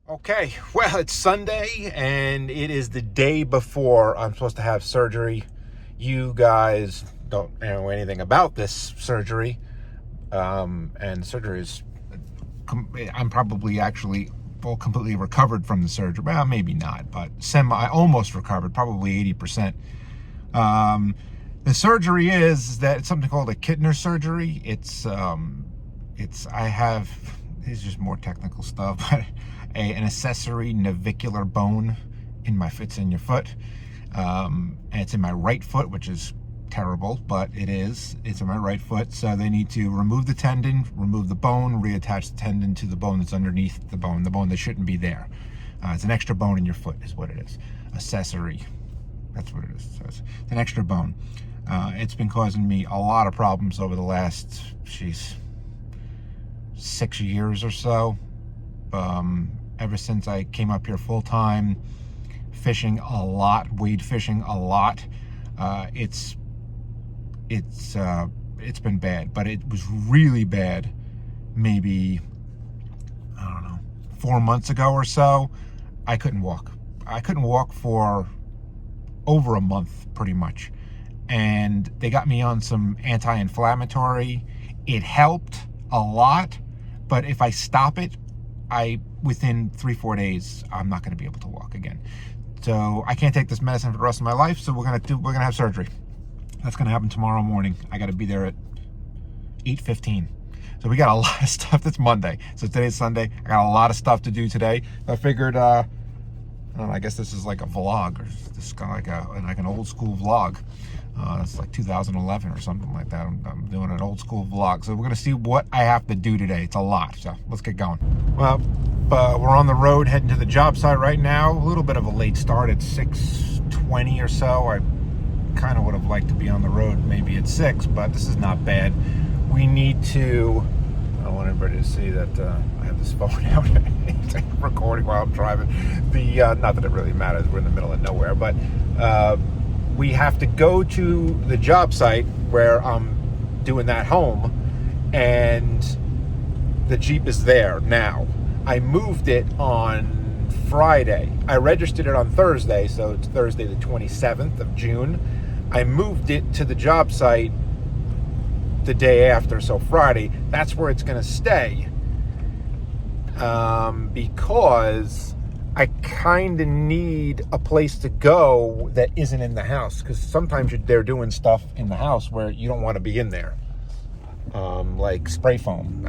Okay, well, it's Sunday and it is the day before I'm supposed to have surgery. You guys don't know anything about this surgery, and surgery is. I'm probably actually full completely recovered from the surgery. Well, maybe not, but almost recovered, probably 80%. The surgery is that it's something called a Kittner surgery. It's just more technical stuff, but an accessory navicular bone it's in your foot. And it's in my right foot, which is terrible, but it's in my right foot. So they need to remove the tendon, remove the bone, reattach the tendon to the bone that's underneath the bone that shouldn't be there. It's an extra bone in your foot is what it is. Accessory. That's what it is. So it's an extra bone. It's been causing me a lot of problems over the last, 6 years or so. Ever since I came up here full time, fishing a lot, wade fishing a lot. It's been bad, but it was really bad maybe, I don't know, 4 months ago or so. I couldn't walk for over a month pretty much, and they got me on some anti-inflammatory. It helped a lot, but if I stop it, within 3-4 days I'm not going to be able to walk again. So I can't take this medicine for the rest of my life. So we're gonna have surgery. That's gonna happen tomorrow morning. I got to be there at 8:15. So we got a lot of stuff. That's Monday. So today's Sunday. I got a lot of stuff to do today. I figured, I don't know, I guess this is like a vlog, or this is kind of like an old school vlog. It's like 2011 or something like that. I'm doing an old school vlog. So we're gonna see what I have to do today. It's a lot. So let's get going. Well, we're on the road heading to the job site right now. A little bit of a late start at 6:20 or so. I kind of would have liked to be on the road maybe at 6, but this is not bad. We need to. I don't want everybody to see that I have this phone out recording while I'm driving. Not that it really matters. We're in the middle of nowhere, but we have to go to the job site where I'm doing that home, and the Jeep is there now. I moved it on Friday. I registered it on Thursday, so it's Thursday the 27th of June. I moved it to the job site the day after, so Friday. That's where it's going to stay, because I kind of need a place to go that isn't in the house, because sometimes they're doing stuff in the house where you don't want to be in there. Like spray foam.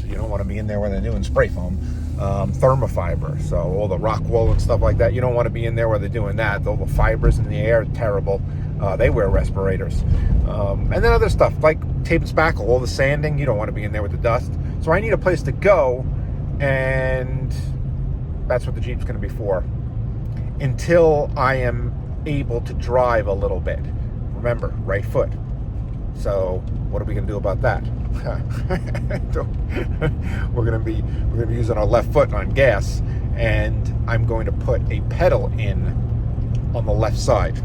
You don't want to be in there when they're doing spray foam. Thermofiber, so all the rock wool and stuff like that. You don't want to be in there where they're doing that. All the fibers in the air are terrible. They wear respirators. And then other stuff like tape and spackle, all the sanding. You don't want to be in there with the dust. So I need a place to go, and that's what the Jeep's going to be for until I am able to drive a little bit. Remember, right foot. So what are we going to do about that? We're going to be using our left foot on gas, and I'm going to put a pedal in on the left side.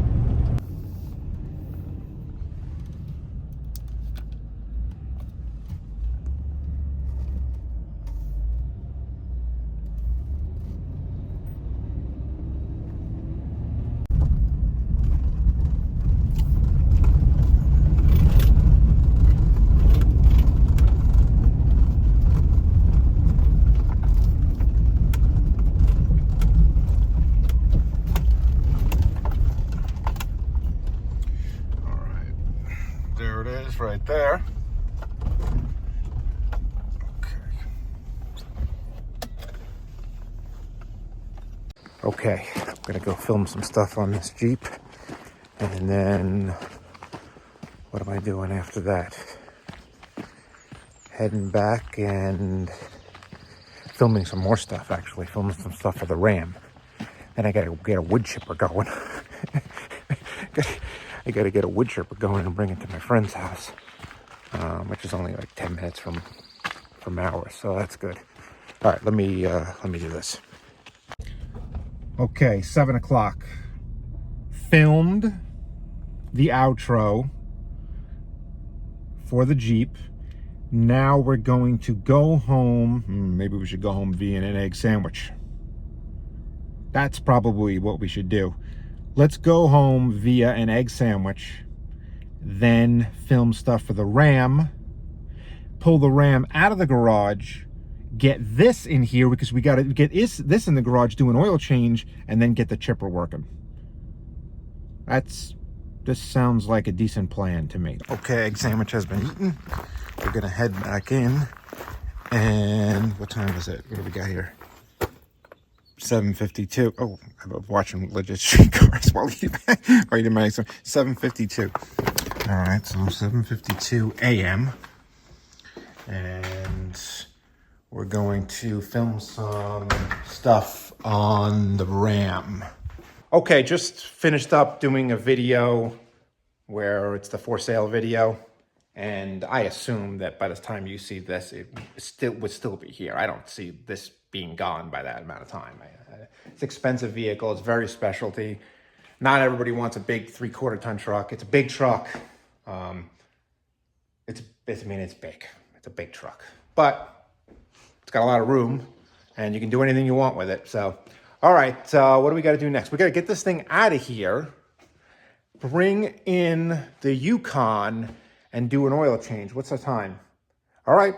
There it is right there. Okay, I'm gonna go film some stuff on this Jeep, and then what am I doing after that? Heading back and filming some more stuff, actually. Filming some stuff for the Ram. Then I gotta get a wood chipper going. I gotta get a wood chipper going and bring it to my friend's house, which is only like 10 minutes from ours, so that's good. All right, let me do this. Okay, 7 o'clock. Filmed the outro for the Jeep. Now we're going to go home. Maybe we should go home via an egg sandwich. That's probably what we should do. Let's go home via an egg sandwich, then film stuff for the Ram, pull the Ram out of the garage, get this in here because we got to get this in the garage, do an oil change, and then get the chipper working. This sounds like a decent plan to me. Okay, egg sandwich has been eaten. We're gonna head back in. And what time is it? What do we got here? 7:52. Oh, I'm watching legit streetcars while eating my egg sandwich. 7:52. All right, so 7:52 a.m. And we're going to film some stuff on the Ram. Okay, just finished up doing a video where it's the for sale video. And I assume that by the time you see this, it would still be here. I don't see this being gone by that amount of time. It's an expensive vehicle. It's very specialty. Not everybody wants a big 3/4 ton truck. It's a big truck. It's big. It's a big truck. But it's got a lot of room, and you can do anything you want with it. So, all right, what do we got to do next? We got to get this thing out of here, bring in the Yukon, and do an oil change. What's the time? All right.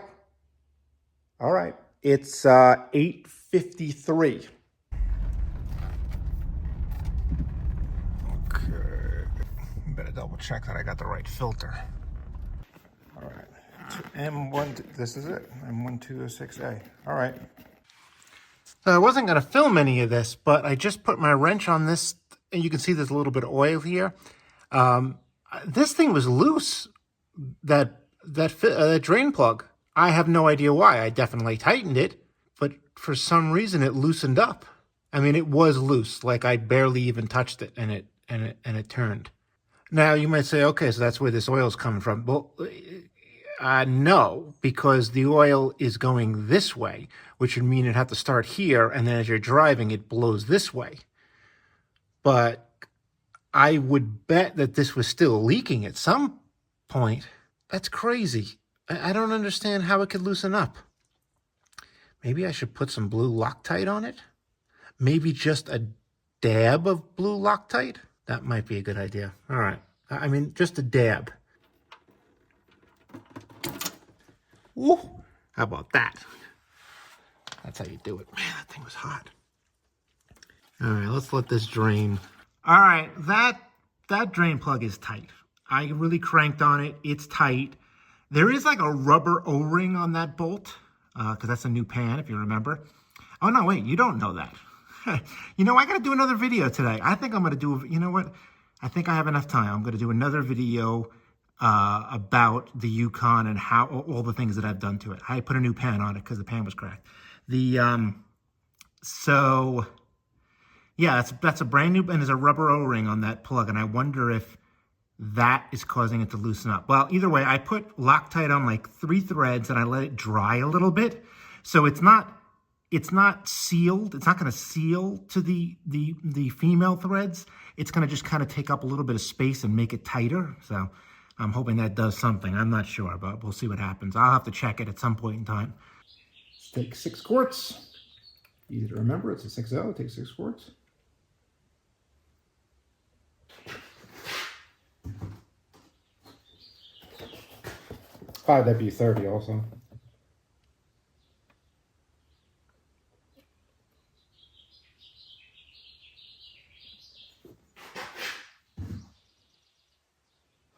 It's 8:53. Okay. Better double check that I got the right filter. All right. M1, this is it. M1206A. All right. So I wasn't going to film any of this, but I just put my wrench on this, and you can see there's a little bit of oil here. This thing was loose. That drain plug. I have no idea why. I definitely tightened it, but for some reason it loosened up. I mean, it was loose, like I barely even touched it, and it turned. Now you might say, okay, so that's where this oil is coming from. Well, no, because the oil is going this way, which would mean it'd have to start here, and then as you're driving, it blows this way. But I would bet that this was still leaking at some point. That's crazy. I don't understand how it could loosen up. Maybe I should put some blue Loctite on it. Maybe just a dab of blue Loctite. That might be a good idea. All right. I mean, just a dab. Ooh, how about that? That's how you do it. Man, that thing was hot. All right, let's let this drain. All right, that drain plug is tight. I really cranked on it. It's tight. There is like a rubber O-ring on that bolt, because that's a new pan, if you remember. Oh, no, wait, you don't know that. You know, I got to do another video today. I think I'm going to do, you know what? I think I have enough time. I'm going to do another video about the Yukon and how all the things that I've done to it. I put a new pan on it because the pan was cracked. So, yeah, that's a brand new, and there's a rubber O-ring on that plug, and I wonder if that is causing it to loosen up. Well, either way, I put Loctite on like 3 threads and I let it dry a little bit. So it's not sealed. It's not going to seal to the female threads. It's going to just kind of take up a little bit of space and make it tighter. So I'm hoping that does something. I'm not sure, but we'll see what happens. I'll have to check it at some point in time. Let's take 6 quarts. Easy to remember. It's a 6L. Take 6 quarts. W30 also.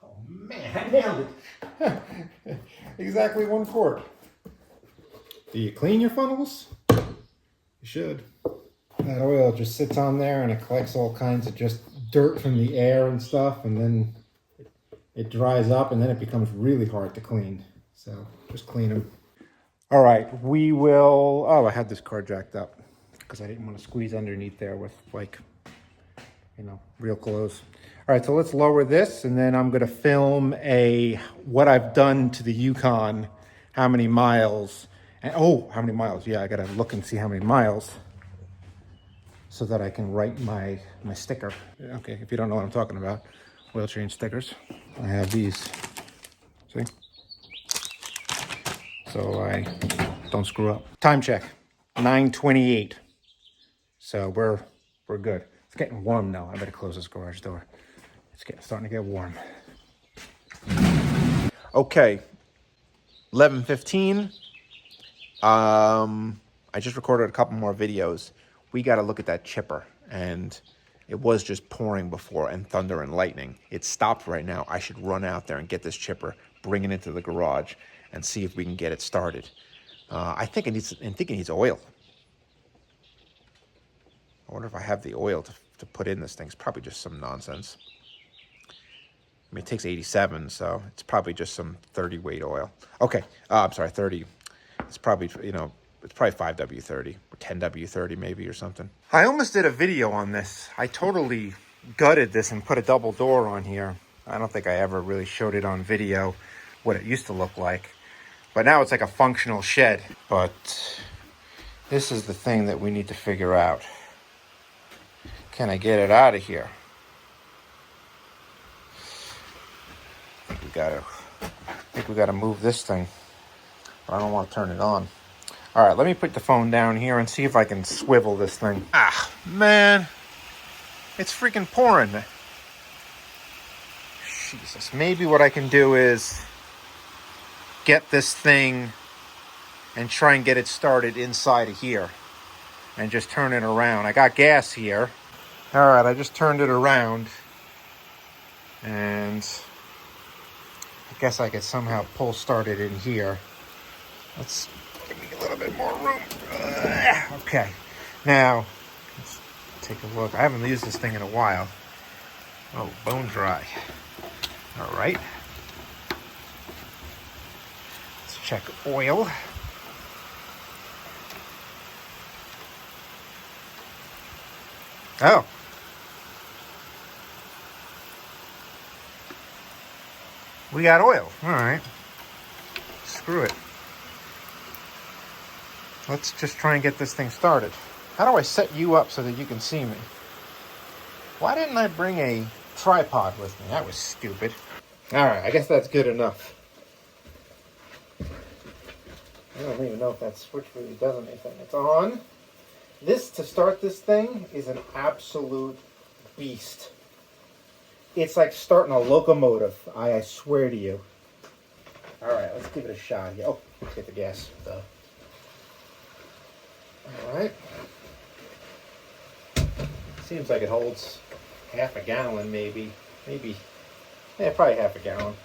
Oh man, I nailed it. Exactly 1 quart. Do you clean your funnels? You should. That oil just sits on there and it collects all kinds of just dirt from the air and stuff, and then it dries up, and then it becomes really hard to clean. So just clean them. All right, we will... Oh, I had this car jacked up because I didn't want to squeeze underneath there with, like, you know, real clothes. All right, so let's lower this, and then I'm going to film what I've done to the Yukon, how many miles. And, oh, how many miles? Yeah, I got to look and see how many miles so that I can write my sticker. Okay, if you don't know what I'm talking about, oil change stickers. I have these, see? So I don't screw up. Time check, 9:28. So we're we're good. It's getting warm now. I better close this garage door. It's starting to get warm. Okay, 11:15. I just recorded a couple more videos. We got to look at that chipper, and it was just pouring before and thunder and lightning. It stopped right now. I should run out there and get this chipper, bring it into the garage, and see if we can get it started. I think it needs oil. I wonder if I have the oil to put in this thing. It's probably just some nonsense. I mean, it takes 87, so it's probably just some 30 weight oil. Okay, I'm sorry, 30. It's probably, it's probably 5W30 or 10W30 maybe or something. I almost did a video on this. I totally gutted this and put a double door on here. I don't think I ever really showed it on video what it used to look like. But now it's like a functional shed. But this is the thing that we need to figure out. Can I get it out of here? I think we gotta move this thing. But I don't want to turn it on. All right, let me put the phone down here and see if I can swivel this thing. Ah, man. It's freaking pouring. Jesus. Maybe what I can do is get this thing and try and get it started inside of here. And just turn it around. I got gas here. All right, I just turned it around. And I guess I could somehow pull start it in here. Let's give me a little bit more room. Okay, now let's take a look. I haven't used this thing in a while. Oh, bone dry. All right. Let's check oil. Oh. We got oil. All right. Screw it. Let's just try and get this thing started. How do I set you up so that you can see me? Why didn't I bring a tripod with me? That was stupid. All right, I guess that's good enough. I don't even know if that switch really does anything. It's on. This, to start this thing, is an absolute beast. It's like starting a locomotive, I swear to you. All right, let's give it a shot here. Oh, let's get the gas, though. All right. Seems like it holds half a gallon, maybe. Yeah, probably half a gallon.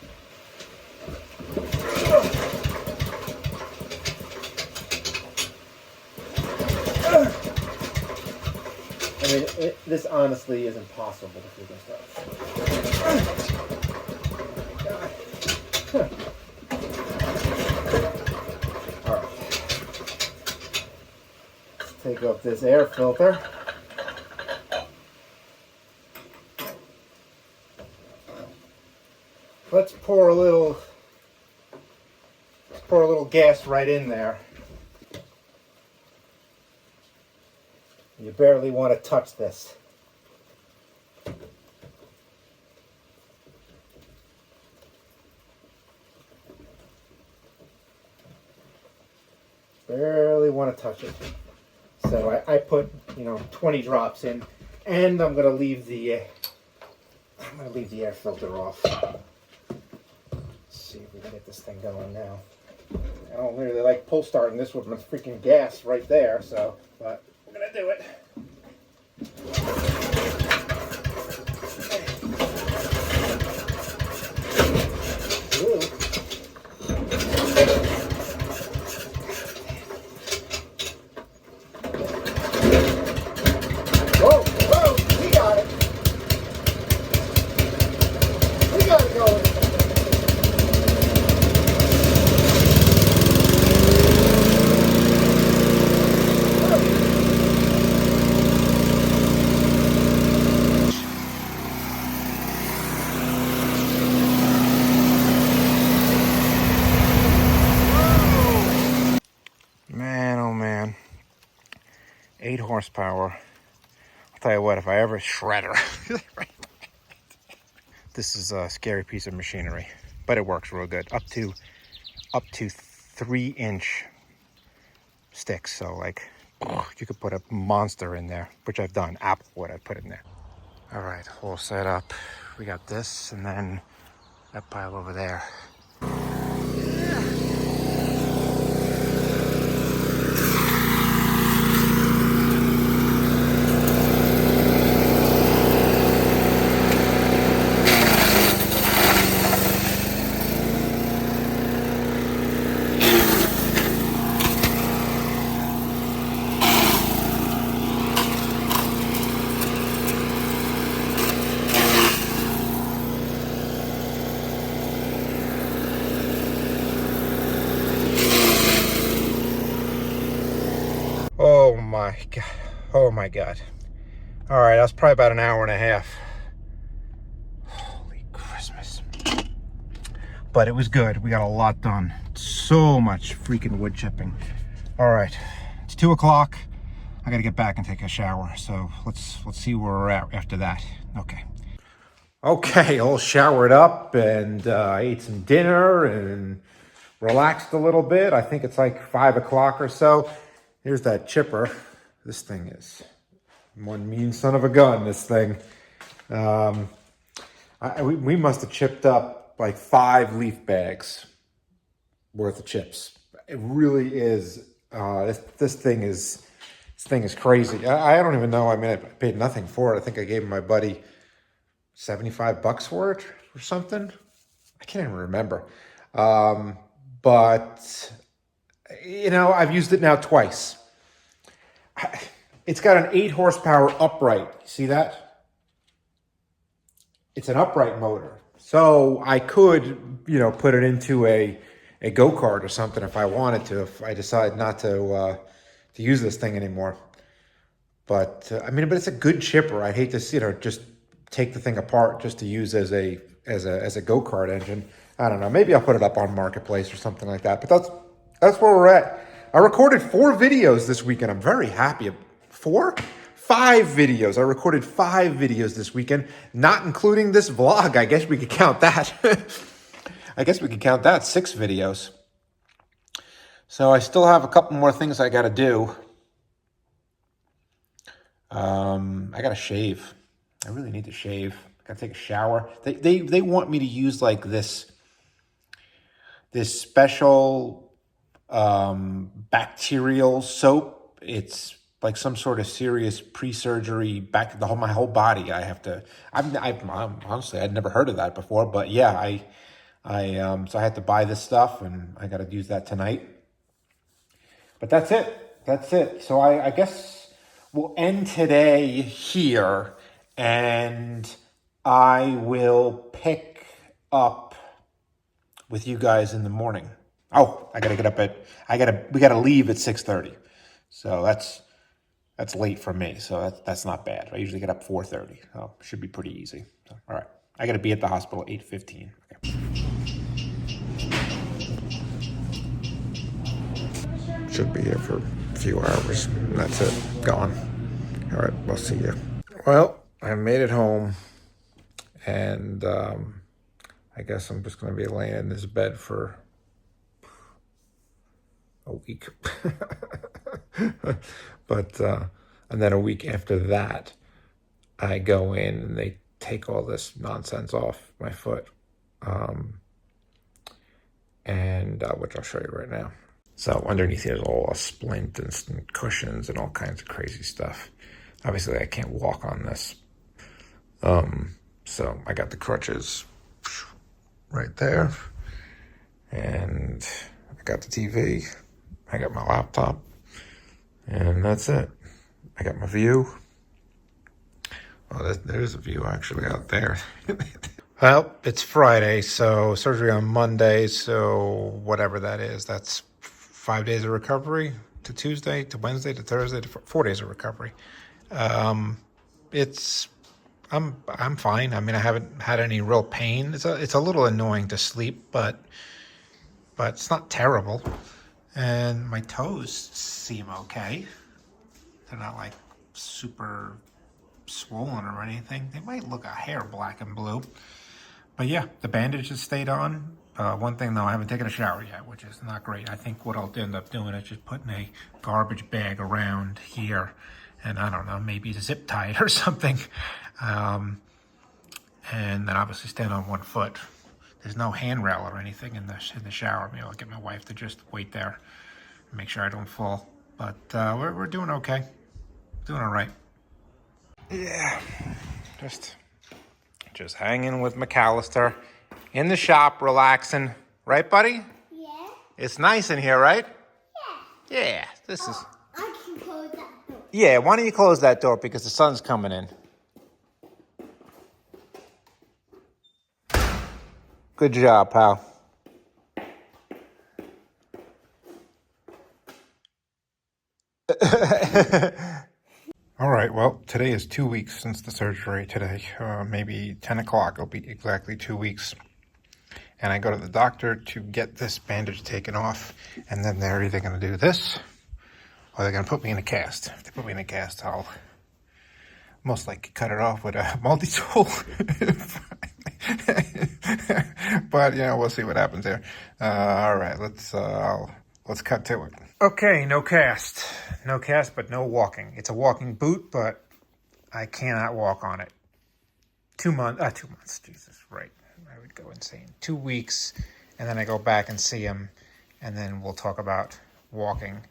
I mean, this honestly is impossible to figure stuff. All right. Let's take up this air filter. Let's pour a little gas right in there. You barely want to touch this. Barely want to touch it. So I put 20 drops in, and I'm gonna leave the air filter off. Let's see if we can get this thing going now. I don't really like pull starting this with my freaking gas right there, so but we're gonna do it. Man, oh man. 8 horsepower. I'll tell you what, if I ever shredder. This is a scary piece of machinery, but it works real good. Up to 3-inch sticks, so like You could put a monster in there, which I've done. Apple wood I put in there. All right, all set up. We got this and then that pile over there. Oh my God. Oh my God. All right, that was probably about an hour and a half. Holy Christmas. But it was good. We got a lot done. So much freaking wood chipping. All right, it's 2 o'clock. I gotta get back and take a shower. So let's see where we're at after that. Okay, all showered up and I ate some dinner and relaxed a little bit. I think it's like 5 o'clock or so. Here's that chipper. This thing is one mean son of a gun, this thing. We must have chipped up like 5 leaf bags worth of chips. It really is. This thing is crazy. I don't even know. I mean, I paid nothing for it. I think I gave my buddy $75 for it or something. I can't even remember. But you know, I've used it now twice. It's got an 8 horsepower upright. See that? It's an upright motor. So I could, you know, put it into a go-kart or something if I wanted to, if I decide not to use this thing anymore. But I mean, but it's a good chipper. I'd hate to, you know, just take the thing apart just to use as a go-kart engine. I don't know. Maybe I'll put it up on Marketplace or something like that. But that's where we're at. I recorded 4 videos this weekend. I'm very happy. 4? 5 videos. I recorded 5 videos this weekend, not including this vlog. I guess we could count that. I guess we could count that 6 videos. So I still have a couple more things I got to do. I got to shave. I really need to shave. I got to take a shower. They want me to use like this special bacterial soap. It's like some sort of serious pre-surgery my whole body. I have to. I'm honestly, I'd never heard of that before. But yeah, so I had to buy this stuff, and I got to use that tonight. But that's it. So I guess we'll end today here, and I will pick up with you guys in the morning. Oh, we gotta leave at 6:30. So that's late for me. So that's not bad. I usually get up 4:30. So it should be pretty easy. So, all right. I gotta be at the hospital at 8:15. Okay. Should be here for a few hours. And that's it. Gone. All right, we'll see you. Well, I made it home, and I guess I'm just going to be laying in this bed for a week. But and then a week after that, I go in and they take all this nonsense off my foot, and which I'll show you right now. So underneath there's all a splint and cushions and all kinds of crazy stuff. Obviously, I can't walk on this. So I got the crutches right there, and I got the TV, I got my laptop, and that's it. I got my view. Well, there's a view actually out there. Well, it's Friday, so surgery on Monday, so whatever that is, that's 5 days of recovery, to Tuesday, to Wednesday, to Thursday, to 4 days of recovery. I'm fine. I mean, I haven't had any real pain. It's a little annoying to sleep, but it's not terrible. And my toes seem okay. They're not like super swollen or anything. They might look a hair black and blue. But yeah, the bandages stayed on. One thing though, I haven't taken a shower yet, which is not great. I think what I'll end up doing is just putting a garbage bag around here, and I don't know, maybe zip tie it or something. And then obviously stand on one foot. There's no handrail or anything in the shower. Maybe I'll get my wife to just wait there and make sure I don't fall. But we're doing okay. Doing all right. Yeah, just hanging with McAllister in the shop, relaxing. Right, buddy? Yeah. It's nice in here, right? Yeah. Yeah, this is... I can close that door. Yeah, why don't you close that door because the sun's coming in. Good job, pal. All right, well, today is 2 weeks since the surgery today. Maybe 10 o'clock, it'll be exactly 2 weeks. And I go to the doctor to get this bandage taken off, and then they're either going to do this, or they're going to put me in a cast. If they put me in a cast, I'll most likely cut it off with a multi-tool. But, you know, we'll see what happens there. All right, let's cut to it. Okay, no cast. No cast, but no walking. It's a walking boot, but I cannot walk on it. 2 months, Jesus, right. I would go insane. 2 weeks, and then I go back and see him, and then we'll talk about walking.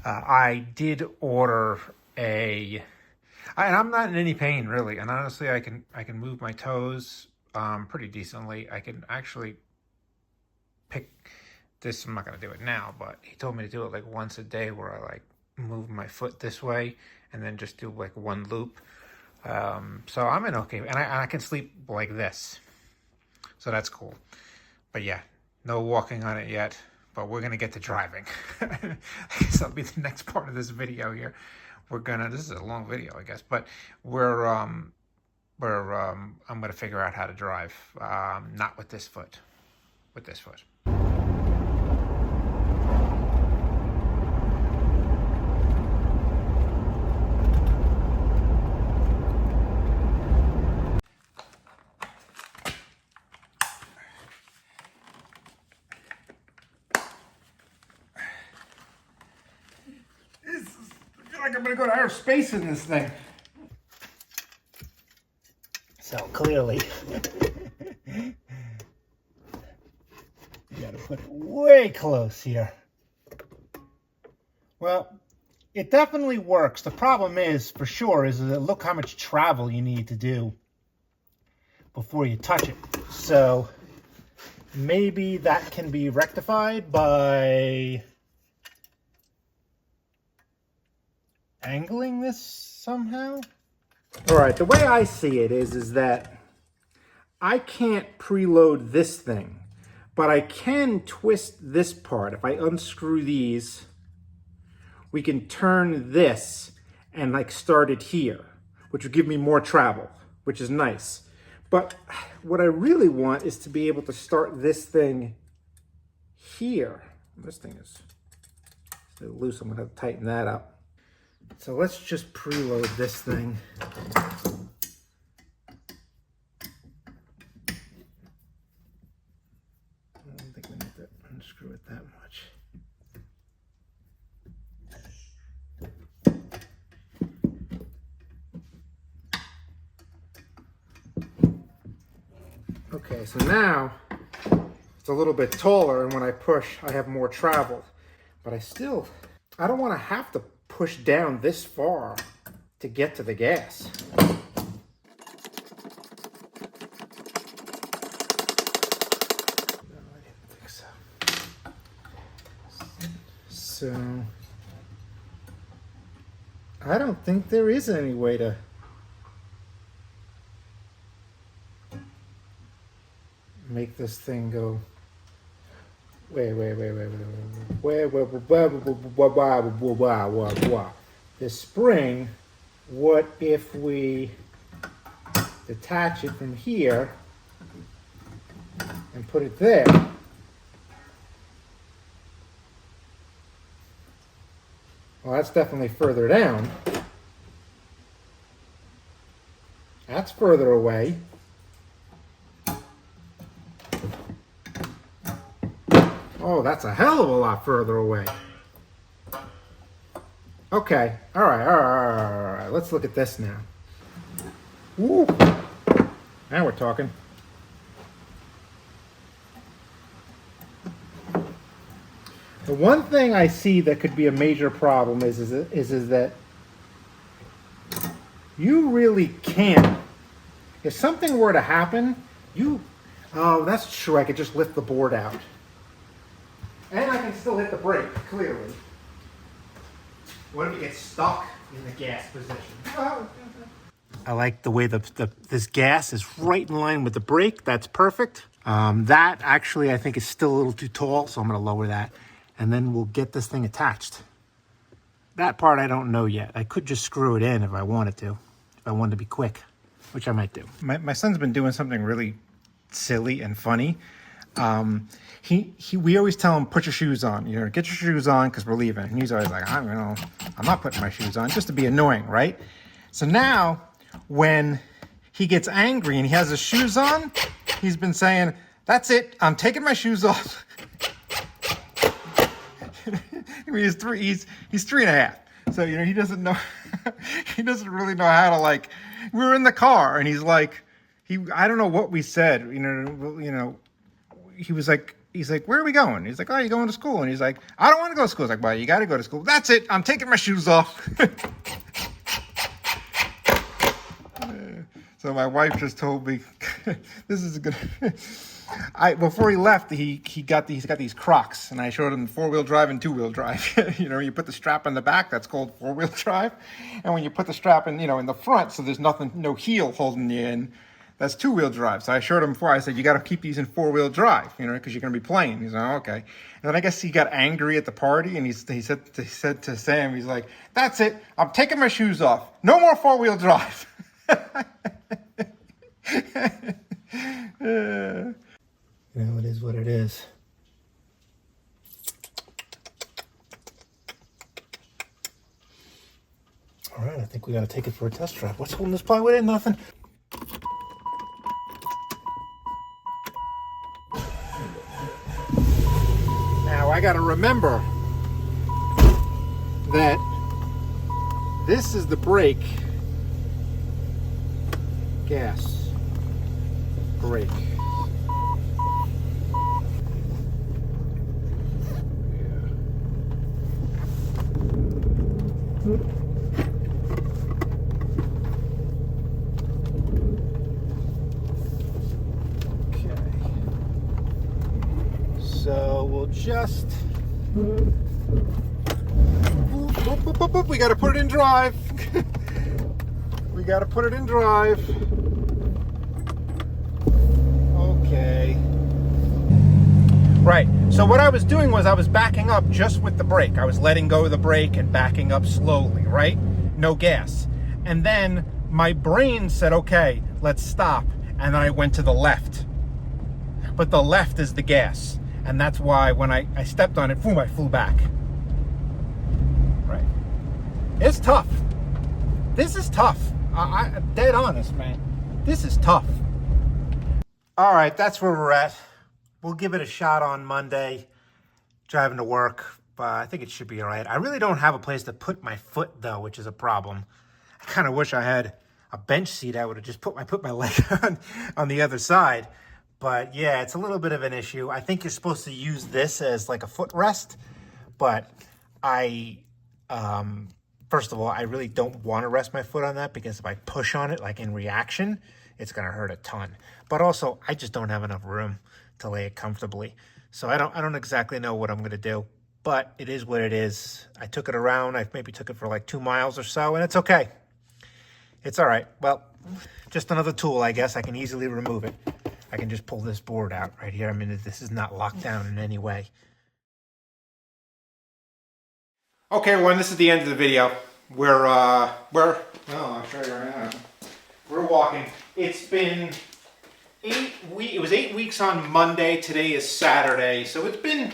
I did order and I'm not in any pain really, and honestly, I can move my toes pretty decently. I can actually pick this. I'm not gonna do it now, but he told me to do it like once a day, where I like move my foot this way, and then just do like one loop. So I'm in okay, and I can sleep like this. So that's cool. But yeah, no walking on it yet, but we're going to get to driving. I guess that'll be the next part of this video here. This is a long video, I guess, but I'm going to figure out how to drive, not with this foot, with this foot. I feel like I'm gonna go to outer space in this thing. So clearly, you gotta put it way close here. Well, it definitely works. The problem is, for sure, is that look how much travel you need to do before you touch it. So maybe that can be rectified by angling this somehow. All right, the way I see it is that I can't preload this thing, but I can twist this part. If I unscrew these, we can turn this and like start it here, which would give me more travel, which is nice. But what I really want is to be able to start this thing here. This thing is still loose. I'm gonna have to tighten that up. So let's just preload this thing. I don't think we need to unscrew it that much. Okay, so now it's a little bit taller, and when I push, I have more travel. But I don't want to have to push down this far to get to the gas. No, I didn't think so. So, I don't think there is any way to make this thing go. Wait. The spring, what if we detach it from here and put it there? Well, that's definitely further down. That's further away. Oh, that's a hell of a lot further away. Okay, all right. Let's look at this now. Woo. Now we're talking. The one thing I see that could be a major problem is that you really can't. If something were to happen, oh, that's true. I could just lift the board out. And I can still hit the brake, clearly. What if you get stuck in the gas position? I like the way this gas is right in line with the brake. That's perfect. That actually I think is still a little too tall, so I'm going to lower that. And then we'll get this thing attached. That part I don't know yet. I could just screw it in if I wanted to. If I wanted to be quick, which I might do. My son's been doing something really silly and funny. We always tell him, put your shoes on, get your shoes on because we're leaving. And he's always like, I'm not putting my shoes on, just to be annoying, right? So now when he gets angry and he has his shoes on, he's been saying, that's it, I'm taking my shoes off. I mean, he's 3.5. So, he doesn't know, he doesn't really know how to we were in the car and he's like, I don't know what we said, he was like, he's like, where are we going? He's like, oh, you're going to school. And he's like, I don't want to go to school. He's like, well, you got to go to school. That's it. I'm taking my shoes off. So my wife just told me, this is good. Before he left, he's got these Crocs, and I showed him 4-wheel drive and 2-wheel drive. You put the strap in the back, that's called 4-wheel drive. And when you put the strap in, in the front, so there's no heel holding you in, that's 2-wheel drive. So I showed him before. I said, you got to keep these in 4-wheel drive, because you're going to be playing. He's like, oh, okay. And then I guess he got angry at the party, and he said to Sam, he's like, that's it. I'm taking my shoes off. No more 4-wheel drive. It is what it is. All right, I think we got to take it for a test drive. What's holding this plywood in? Nothing. Now I got to remember that this is the brake, gas, brake. So we'll just, we got to put it in drive. We got to put it in drive. Okay. Right. So what I was doing was I was backing up just with the brake. I was letting go of the brake and backing up slowly, right? No gas. And then my brain said, okay, let's stop. And then I went to the left. But the left is the gas. And that's why when I stepped on it, boom, I flew back. Right. It's tough. This is tough. I'm dead honest, man. This is tough. All right, that's where we're at. We'll give it a shot on Monday, driving to work. But I think it should be all right. I really don't have a place to put my foot, though, which is a problem. I kind of wish I had a bench seat. I would have just put my leg on the other side. But yeah, it's a little bit of an issue. I think you're supposed to use this as like a footrest, but first of all, I really don't want to rest my foot on that because if I push on it, like in reaction, it's going to hurt a ton. But also, I just don't have enough room to lay it comfortably. So I don't exactly know what I'm going to do, but it is what it is. I took it around. I maybe took it for like 2 miles or so, and it's okay. It's all right. Well, just another tool, I guess. I can easily remove it. I can just pull this board out right here. I mean, this is not locked down in any way. Okay, everyone, this is the end of the video. I'll show you right now. We're walking. It's been 8 weeks. It was 8 weeks on Monday. Today is Saturday. So it's been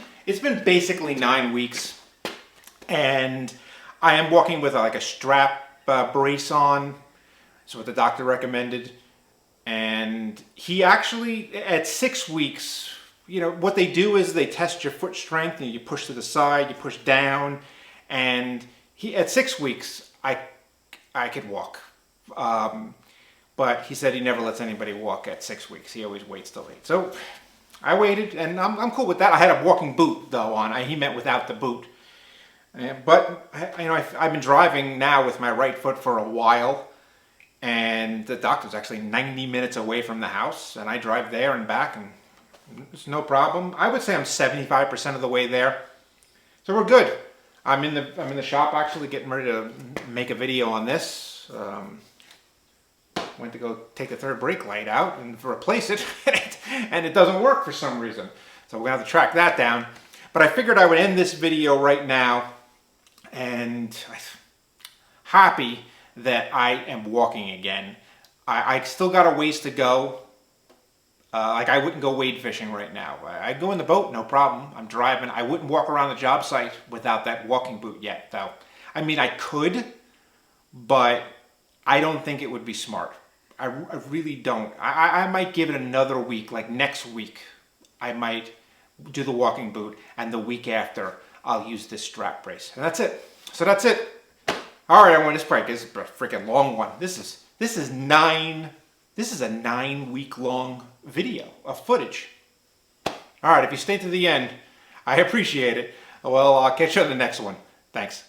basically 9 weeks. And I am walking with like a strap brace on. That's what the doctor recommended. And he actually, at 6 weeks, you know, what they do is they test your foot strength, and you push to the side, you push down, and at 6 weeks, I could walk. But he said he never lets anybody walk at 6 weeks. He always waits till 8. So I waited, and I'm cool with that. I had a walking boot though on. He meant without the boot. But you know, I've been driving now with my right foot for a while, and the doctor's actually 90 minutes away from the house, and I drive there and back, and it's no problem. I would say I'm 75% of the way there, so we're good. I'm in the shop actually, getting ready to make a video on this. Went to go take the third brake light out and replace it, and it doesn't work for some reason. So we're gonna have to track that down. But I figured I would end this video right now, and I'm happy that I am walking again. I still got a ways to go. Like, I wouldn't go wade fishing right now. I'd go in the boat, no problem. I'm driving. I wouldn't walk around the job site without that walking boot yet, though. I mean, I could, but I don't think it would be smart. I really don't. I might give it another week, like next week. I might do the walking boot, and the week after, I'll use this strap brace. And that's it. So that's it. All right, everyone, this break is a freaking long one. This is a 9-week long video of footage. All right, if you stayed to the end, I appreciate it. Well, I'll catch you on the next one. Thanks.